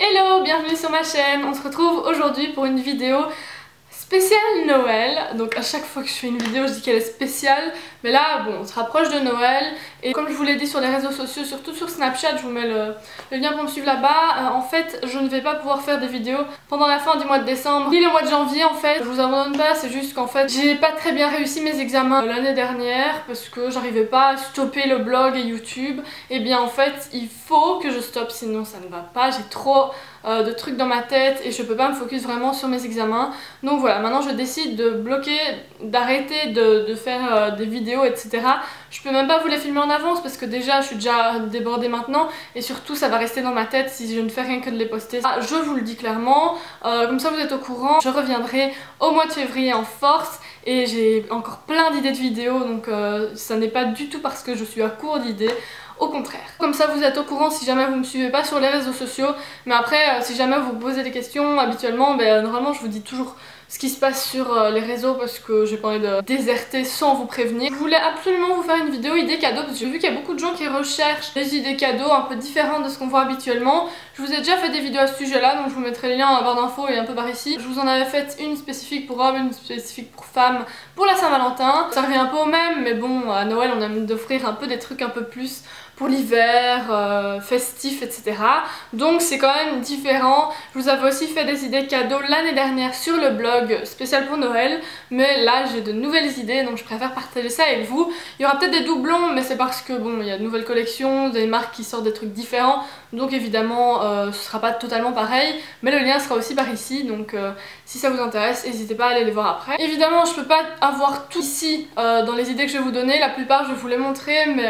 Hello, bienvenue sur ma chaîne. On se retrouve aujourd'hui pour une vidéo spéciale Noël. Donc à chaque fois que je fais une vidéo je dis qu'elle est spéciale, mais là bon, on se rapproche de Noël et comme je vous l'ai dit sur les réseaux sociaux, surtout sur Snapchat, je vous mets le lien pour me suivre là-bas. En fait je ne vais pas pouvoir faire des vidéos pendant la fin du mois de décembre ni le mois de janvier. En fait je vous abandonne pas, c'est juste qu'en fait j'ai pas très bien réussi mes examens l'année dernière parce que j'arrivais pas à stopper le blog et YouTube. Et bien en fait il faut que je stoppe, sinon ça ne va pas, j'ai trop de trucs dans ma tête et je peux pas me focus vraiment sur mes examens. Donc voilà, maintenant je décide de bloquer, d'arrêter de faire des vidéos etc. Je peux même pas vous les filmer en avance parce que déjà je suis déjà débordée maintenant et surtout ça va rester dans ma tête si je ne fais rien que de les poster. Je vous le dis clairement, comme ça vous êtes au courant. Je reviendrai au mois de février en force et j'ai encore plein d'idées de vidéos, donc ça n'est pas du tout parce que je suis à court d'idées. Au contraire. Comme ça vous êtes au courant si jamais vous me suivez pas sur les réseaux sociaux. Mais après si jamais vous posez des questions habituellement, normalement je vous dis toujours ce qui se passe sur les réseaux parce que j'ai pas envie de déserter sans vous prévenir. Je voulais absolument vous faire une vidéo idées cadeaux parce que j'ai vu qu'il y a beaucoup de gens qui recherchent des idées cadeaux un peu différentes de ce qu'on voit habituellement. Je vous ai déjà fait des vidéos à ce sujet là, donc je vous mettrai les liens en barre d'infos et un peu par ici. Je vous en avais fait une spécifique pour hommes, une spécifique pour femmes pour la Saint-Valentin. Ça revient un peu au même, mais bon, à Noël on aime d'offrir un peu des trucs un peu plus pour l'hiver, festif, etc. Donc c'est quand même différent. Je vous avais aussi fait des idées cadeaux l'année dernière sur le blog spécial pour Noël, mais là j'ai de nouvelles idées donc je préfère partager ça avec vous. Il y aura peut-être des doublons, mais c'est parce que bon, il y a de nouvelles collections, des marques qui sortent des trucs différents, donc évidemment ce sera pas totalement pareil, mais le lien sera aussi par ici, donc si ça vous intéresse n'hésitez pas à aller les voir après. Évidemment je peux pas avoir tout ici dans les idées que je vais vous donner, la plupart je vais vous les montrer, mais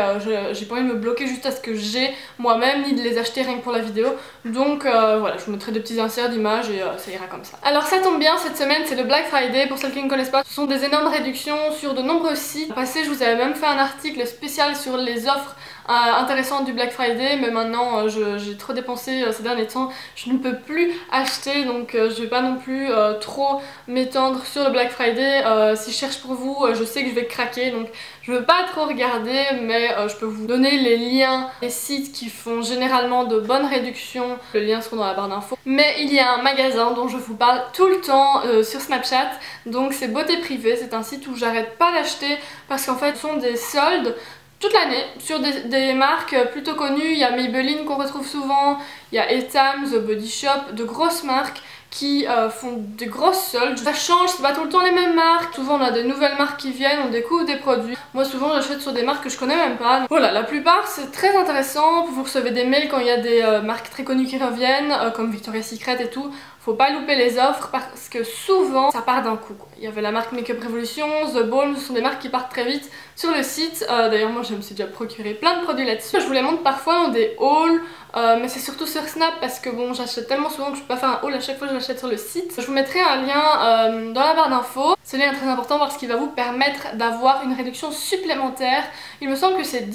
j'ai pas envie de me bloquer juste à ce que j'ai moi-même ni de les acheter rien que pour la vidéo, donc voilà, je vous mettrai des petits inserts d'images et ça ira comme ça. Alors ça tombe bien, cette semaine c'est le Black Friday, pour celles qui ne connaissent pas, ce sont des énormes réductions sur de nombreux sites. Au passé je vous avais même fait un article spécial sur les offres intéressantes du Black Friday, mais maintenant j'ai trop dépensé ces derniers temps, je ne peux plus acheter, donc je vais pas non plus trop m'étendre sur le Black Friday. Si je cherche pour vous, je sais que je vais craquer, donc je veux pas trop regarder, mais je peux vous donner les liens des sites qui font généralement de bonnes réductions. Les liens seront dans la barre d'infos. Mais il y a un magasin dont je vous parle tout le temps sur Snapchat, donc c'est Beauté Privée. C'est un site où j'arrête pas d'acheter parce qu'en fait ce sont des soldes toute l'année sur des marques plutôt connues. Il y a Maybelline qu'on retrouve souvent, il y a Etam, The Body Shop, de grosses marques qui font des grosses soldes. Ça change, c'est pas tout le temps les mêmes marques. Souvent on a des nouvelles marques qui viennent, on découvre des produits. Moi souvent j'achète sur des marques que je connais même pas. Donc, voilà, la plupart c'est très intéressant. Vous recevez des mails quand il y a des marques très connues qui reviennent, comme Victoria's Secret et tout. Faut pas louper les offres parce que souvent ça part d'un coup. Il y avait la marque Makeup Revolution, The Balm, ce sont des marques qui partent très vite sur le site. D'ailleurs moi je me suis déjà procuré plein de produits là-dessus. Je vous les montre parfois dans des hauls, mais c'est surtout sur Snap parce que bon, j'achète tellement souvent que je peux pas faire un haul à chaque fois que je l'achète sur le site. Je vous mettrai un lien dans la barre d'infos. Ce lien est très important parce qu'il va vous permettre d'avoir une réduction supplémentaire. Il me semble que c'est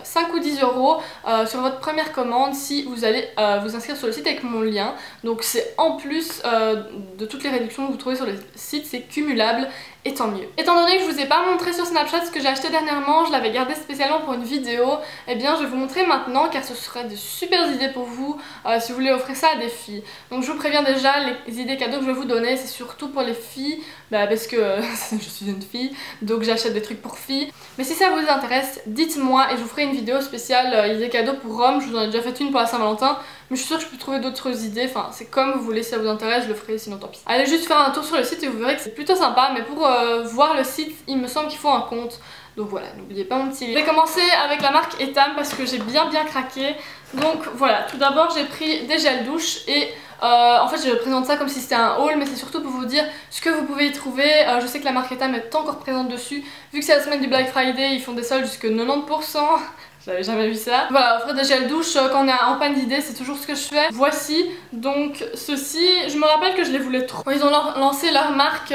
5 ou 10 euros sur votre première commande si vous allez vous inscrire sur le site avec mon lien. Donc c'est en plus de toutes les réductions que vous trouvez sur le site, c'est cumulable. Et tant mieux. Étant donné que je vous ai pas montré sur Snapchat ce que j'ai acheté dernièrement, je l'avais gardé spécialement pour une vidéo, et bien je vais vous montrer maintenant car ce serait de super idées pour vous si vous voulez offrir ça à des filles. Donc je vous préviens déjà, les idées cadeaux que je vais vous donner c'est surtout pour les filles, parce que je suis une fille, donc j'achète des trucs pour filles. Mais si ça vous intéresse, dites-moi et je vous ferai une vidéo spéciale idées cadeaux pour hommes. Je vous en ai déjà fait une pour la Saint-Valentin, mais je suis sûre que je peux trouver d'autres idées, enfin c'est comme vous voulez, si ça vous intéresse je le ferai, sinon tant pis. Allez juste faire un tour sur le site et vous verrez que c'est plutôt sympa, mais pour voir le site il me semble qu'il faut un compte. Donc voilà, n'oubliez pas mon petit lien. Je vais commencer avec la marque Etam parce que j'ai bien craqué. Donc voilà, tout d'abord j'ai pris des gels douche et en fait je présente ça comme si c'était un haul, mais c'est surtout pour vous dire ce que vous pouvez y trouver. Je sais que la marque Etam est encore présente dessus, vu que c'est la semaine du Black Friday, ils font des soldes jusque 90%. J'avais jamais vu ça. Voilà, offrir des gels douche quand on est en panne d'idées, c'est toujours ce que je fais. Voici donc ceci. Je me rappelle que je les voulais trop. Quand ils ont lancé leur marque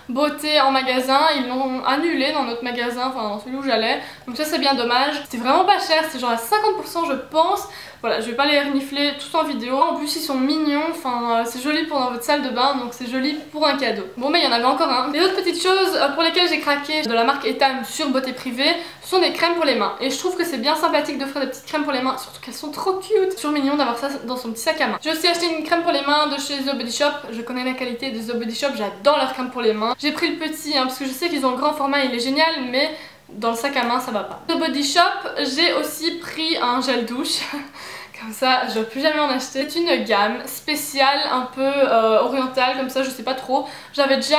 beauté en magasin, ils l'ont annulé dans notre magasin, enfin dans celui où j'allais. Donc ça c'est bien dommage. C'était vraiment pas cher, c'est genre à 50% je pense. Voilà, je vais pas les renifler tous en vidéo. En plus ils sont mignons, enfin c'est joli pour dans votre salle de bain, donc c'est joli pour un cadeau. Bon mais il y en avait encore un. Les autres petites choses pour lesquelles j'ai craqué de la marque Etam sur Beauté Privée, ce sont des crèmes pour les mains. Et je trouve que c'est bien sympathique d'offrir des petites crèmes pour les mains, surtout qu'elles sont trop cute. C'est toujours mignon d'avoir ça dans son petit sac à main. J'ai aussi acheté une crème pour les mains de chez The Body Shop. Je connais la qualité de The Body Shop, j'adore leur crème pour les mains. J'ai pris le petit parce que je sais qu'ils ont le grand format, il est génial, mais dans le sac à main ça va pas. The Body Shop, j'ai aussi pris un gel douche. Comme ça, je ne dois plus jamais en acheter. C'est une gamme spéciale, un peu orientale, comme ça, je sais pas trop. J'avais déjà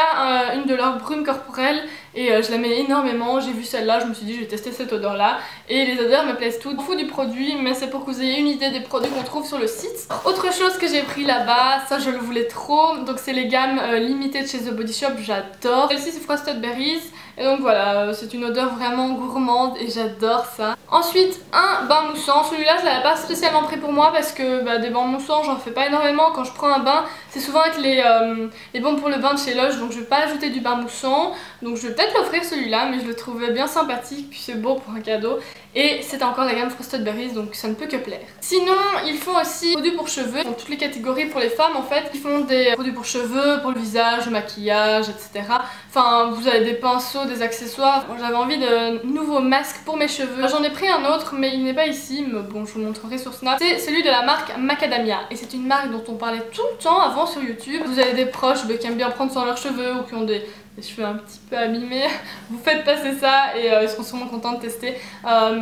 une de leurs brumes corporelles et je l'aimais énormément. J'ai vu celle-là, je me suis dit je vais tester cette odeur-là. Et les odeurs me plaisent toutes. Je m'en fous du produit, mais c'est pour que vous ayez une idée des produits qu'on trouve sur le site. Autre chose que j'ai pris là-bas, ça je le voulais trop. Donc c'est les gammes limitées de chez The Body Shop, j'adore. Celle-ci c'est Frosted Berries. Et donc voilà, c'est une odeur vraiment gourmande et j'adore ça. Ensuite, un bain moussant. Celui-là, je l'avais pas spécialement pris pour moi parce que des bains moussants, j'en fais pas énormément. Quand je prends un bain, c'est souvent avec les baumes pour le bain de chez Lush, donc je vais pas ajouter du bain moussant. Donc je vais peut-être l'offrir celui-là, mais je le trouvais bien sympathique, puis c'est beau pour un cadeau. Et c'est encore la gamme Frosted Berries, donc ça ne peut que plaire. Sinon, ils font aussi des produits pour cheveux, dans toutes les catégories pour les femmes en fait. Ils font des produits pour cheveux, pour le visage, le maquillage, etc. Enfin, vous avez des pinceaux, des accessoires. J'avais envie de nouveaux masques pour mes cheveux. J'en ai pris un autre, mais il n'est pas ici, mais bon, je vous le montrerai sur Snap. C'est celui de la marque Macadamia, et c'est une marque dont on parlait tout le temps avant sur YouTube. Vous avez des proches qui aiment bien prendre soin de leurs cheveux ou qui ont des cheveux un petit peu abîmés, vous faites passer ça et ils seront sûrement contents de tester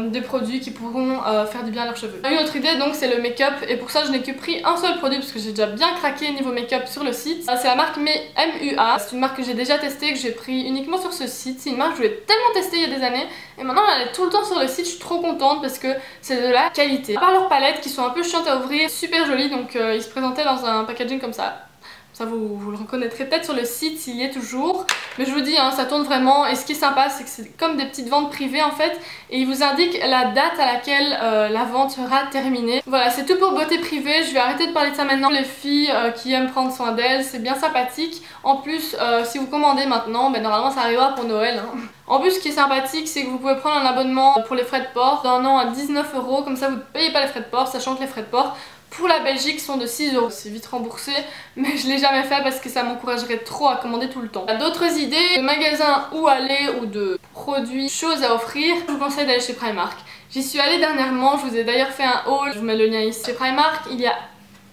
des produits qui pourront faire du bien à leurs cheveux. Une autre idée donc c'est le make-up, et pour ça je n'ai que pris un seul produit parce que j'ai déjà bien craqué niveau make-up sur le site. C'est la marque MUA, c'est une marque que j'ai déjà testée, que j'ai pris uniquement sur ce site. C'est une marque que je voulais tellement tester il y a des années et maintenant elle est tout le temps sur le site. Je suis trop contente parce que c'est de la qualité. À part leurs palettes qui sont un peu chiantes à ouvrir, super jolies, donc ils se présentaient dans un packaging comme ça. Ça vous le reconnaîtrez peut-être sur le site s'il y est toujours. Mais je vous dis, ça tourne vraiment. Et ce qui est sympa, c'est que c'est comme des petites ventes privées en fait. Et ils vous indiquent la date à laquelle la vente sera terminée. Voilà, c'est tout pour Beauté Privée. Je vais arrêter de parler de ça maintenant. Les filles qui aiment prendre soin d'elles, c'est bien sympathique. En plus, si vous commandez maintenant, normalement ça arrivera pour Noël. En plus, ce qui est sympathique, c'est que vous pouvez prendre un abonnement pour les frais de port d'un an à 19 €. Comme ça, vous ne payez pas les frais de port, sachant que les frais de port pour la Belgique sont de 6 €. C'est vite remboursé, mais je l'ai jamais fait parce que ça m'encouragerait trop à commander tout le temps. D'autres idées de magasins où aller ou de produits, choses à offrir, je vous conseille d'aller chez Primark. J'y suis allée dernièrement, je vous ai d'ailleurs fait un haul, je vous mets le lien ici. Chez Primark, il y a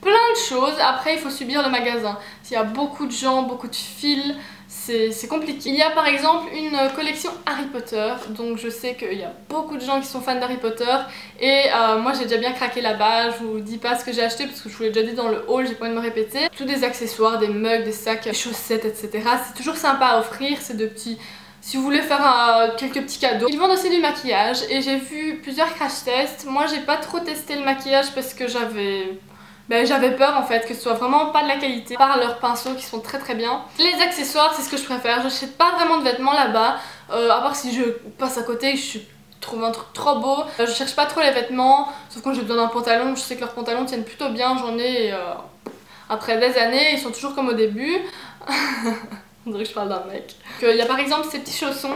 plein de choses, après il faut subir le magasin. S'il y a beaucoup de gens, beaucoup de fils, c'est compliqué. Il y a par exemple une collection Harry Potter, donc je sais qu'il y a beaucoup de gens qui sont fans d'Harry Potter et moi j'ai déjà bien craqué là-bas. Je vous dis pas ce que j'ai acheté parce que je vous l'ai déjà dit dans le haul, j'ai pas envie de me répéter. Tous des accessoires, des mugs, des sacs, des chaussettes, etc. C'est toujours sympa à offrir, c'est de petits... Si vous voulez faire quelques petits cadeaux. Ils vendent aussi du maquillage et j'ai vu plusieurs crash tests. Moi j'ai pas trop testé le maquillage parce que j'avais peur en fait que ce soit vraiment pas de la qualité, par leurs pinceaux qui sont très bien. Les accessoires, c'est ce que je préfère. J'achète pas vraiment de vêtements là-bas, à part si je passe à côté et que je trouve un truc trop beau. Je cherche pas trop les vêtements, sauf quand j'ai besoin d'un pantalon. Je sais que leurs pantalons tiennent plutôt bien, j'en ai après des années, ils sont toujours comme au début. On dirait que je parle d'un mec. Il y a par exemple ces petits chaussons.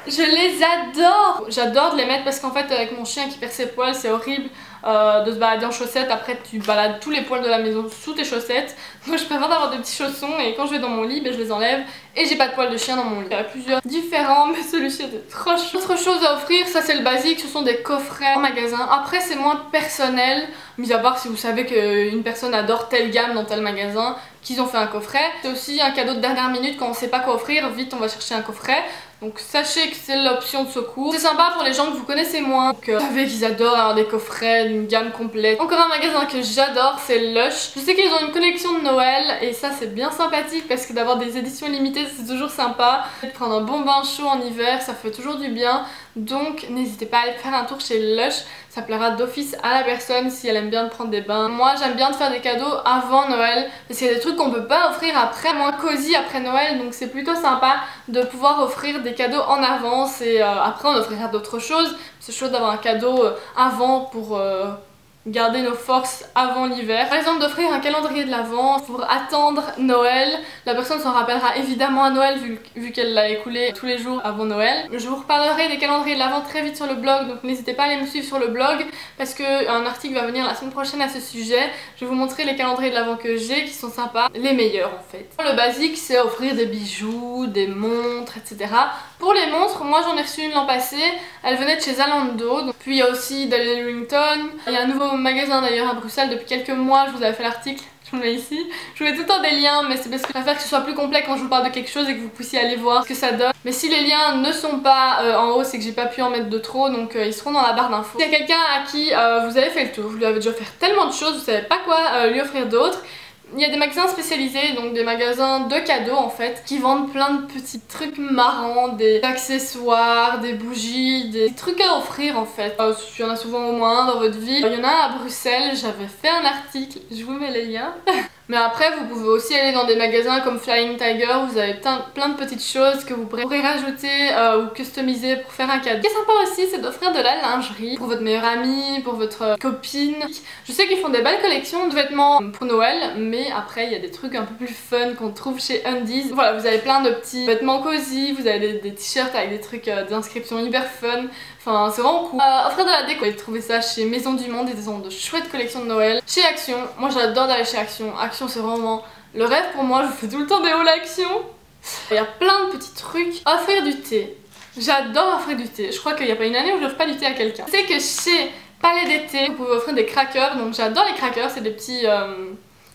Je les adore! J'adore de les mettre parce qu'en fait avec mon chien qui perd ses poils, c'est horrible de se balader en chaussettes. Après tu balades tous les poils de la maison sous tes chaussettes. Donc je préfère d'avoir des petits chaussons et quand je vais dans mon lit, je les enlève et j'ai pas de poils de chien dans mon lit. Il y a plusieurs différents, mais celui-ci était trop chou. Autre chose à offrir, ça c'est le basique, ce sont des coffrets en magasin. Après c'est moins personnel, mis à part si vous savez qu'une personne adore telle gamme dans tel magasin, qu'ils ont fait un coffret. C'est aussi un cadeau de dernière minute quand on sait pas quoi offrir, vite on va chercher un coffret. Donc sachez que c'est l'option de secours. C'est sympa pour les gens que vous connaissez moins. Donc vous savez qu'ils adorent avoir des coffrets d'une gamme complète. Encore un magasin que j'adore, c'est Lush. Je sais qu'ils ont une collection de Noël et ça c'est bien sympathique parce que d'avoir des éditions limitées c'est toujours sympa. Prendre un bon bain chaud en hiver, ça fait toujours du bien. Donc n'hésitez pas à aller faire un tour chez Lush. Ça plaira d'office à la personne si elle aime bien de prendre des bains. Moi j'aime bien de faire des cadeaux avant Noël parce qu'il y a des trucs qu'on peut pas offrir après, moins cosy après Noël, donc c'est plutôt sympa de pouvoir offrir des cadeaux en avance et après on offrira d'autres choses. C'est chouette d'avoir un cadeau avant pour garder nos forces avant l'hiver. Par exemple d'offrir un calendrier de l'Avent pour attendre Noël. La personne s'en rappellera évidemment à Noël vu qu'elle l'a écoulé tous les jours avant Noël. Je vous reparlerai des calendriers de l'Avent très vite sur le blog, donc n'hésitez pas à aller me suivre sur le blog parce qu'un article va venir la semaine prochaine à ce sujet. Je vais vous montrer les calendriers de l'Avent que j'ai qui sont sympas, les meilleurs en fait. Le basique c'est offrir des bijoux, des montres, etc. Pour les montres, moi j'en ai reçu une l'an passé, elle venait de chez Zalando. Donc, puis il y a aussi Darlington, il y a un nouveau magasin d'ailleurs à Bruxelles depuis quelques mois, je vous avais fait l'article. Je vous le mets ici. Je vous mets tout le temps des liens, mais c'est parce que je préfère que ce soit plus complet quand je vous parle de quelque chose et que vous puissiez aller voir ce que ça donne. Mais si les liens ne sont pas en haut, c'est que j'ai pas pu en mettre de trop, donc ils seront dans la barre d'infos. S'il y a quelqu'un à qui vous avez fait le tour, vous lui avez déjà offert tellement de choses, vous savez pas quoi lui offrir d'autre. Il y a des magasins spécialisés, donc des magasins de cadeaux en fait, qui vendent plein de petits trucs marrants, des accessoires, des bougies, des trucs à offrir en fait. Il y en a souvent au moins dans votre ville. Il y en a un à Bruxelles, j'avais fait un article, je vous mets les liens. Mais après vous pouvez aussi aller dans des magasins comme Flying Tiger, vous avez plein de petites choses que vous pourrez rajouter ou customiser pour faire un cadeau. Ce qui est sympa aussi c'est d'offrir de la lingerie pour votre meilleure amie, pour votre copine. Je sais qu'ils font des belles collections de vêtements pour Noël, mais après il y a des trucs un peu plus fun qu'on trouve chez Undies. Voilà, vous avez plein de petits vêtements cosy, vous avez des t-shirts avec des trucs d'inscription hyper fun. Enfin, c'est vraiment cool. Offrir de la déco, vous pouvez trouver ça chez Maison du Monde, ils ont de chouettes collections de Noël. Chez Action, moi j'adore d'aller chez Action. Action c'est vraiment le rêve pour moi, je fais tout le temps des hauls Action. Il y a plein de petits trucs. Offrir du thé. J'adore offrir du thé. Je crois qu'il n'y a pas une année où je n'offre pas du thé à quelqu'un. C'est que chez Palais d'été, vous pouvez offrir des crackers. Donc j'adore les crackers, c'est des petits...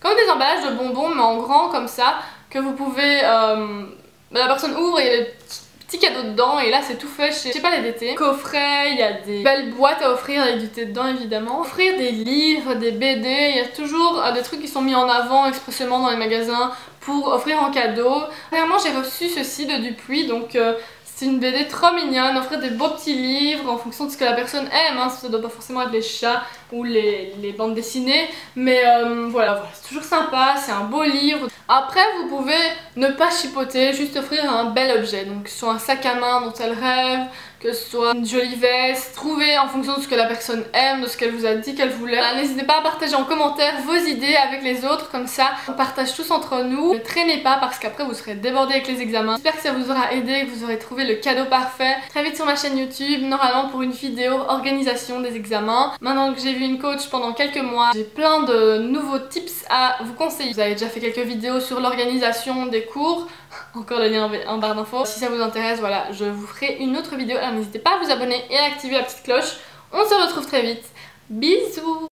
comme des emballages de bonbons mais en grand comme ça. Que vous pouvez... la personne ouvre et il y a des petits cadeaux dedans et là c'est tout fait chez Palais d'été. Coffret, il y a des belles boîtes à offrir avec du thé dedans évidemment. Offrir des livres, des BD, il y a toujours des trucs qui sont mis en avant expressément dans les magasins pour offrir en cadeau. Dernièrement j'ai reçu ceci de Dupuis, donc c'est une BD trop mignonne. Offrir des beaux petits livres en fonction de ce que la personne aime, hein. Ça doit pas forcément être les chats ou les bandes dessinées, mais voilà, c'est toujours sympa, c'est un beau livre. Après vous pouvez ne pas chipoter, juste offrir un bel objet, donc que ce soit un sac à main dont elle rêve, que ce soit une jolie veste, trouver en fonction de ce que la personne aime, de ce qu'elle vous a dit qu'elle voulait. N'hésitez pas à partager en commentaire vos idées avec les autres, comme ça on partage tous entre nous. Ne traînez pas parce qu'après vous serez débordés avec les examens. J'espère que ça vous aura aidé, que vous aurez trouvé le cadeau parfait. Très vite sur ma chaîne YouTube, normalement pour une vidéo organisation des examens. Maintenant que j'ai vu une coach pendant quelques mois, j'ai plein de nouveaux tips à vous conseiller. Vous avez déjà fait quelques vidéos sur l'organisation des cours. Encore le lien en barre d'infos. Si ça vous intéresse, voilà, je vous ferai une autre vidéo. Alors n'hésitez pas à vous abonner et à activer la petite cloche. On se retrouve très vite. Bisous!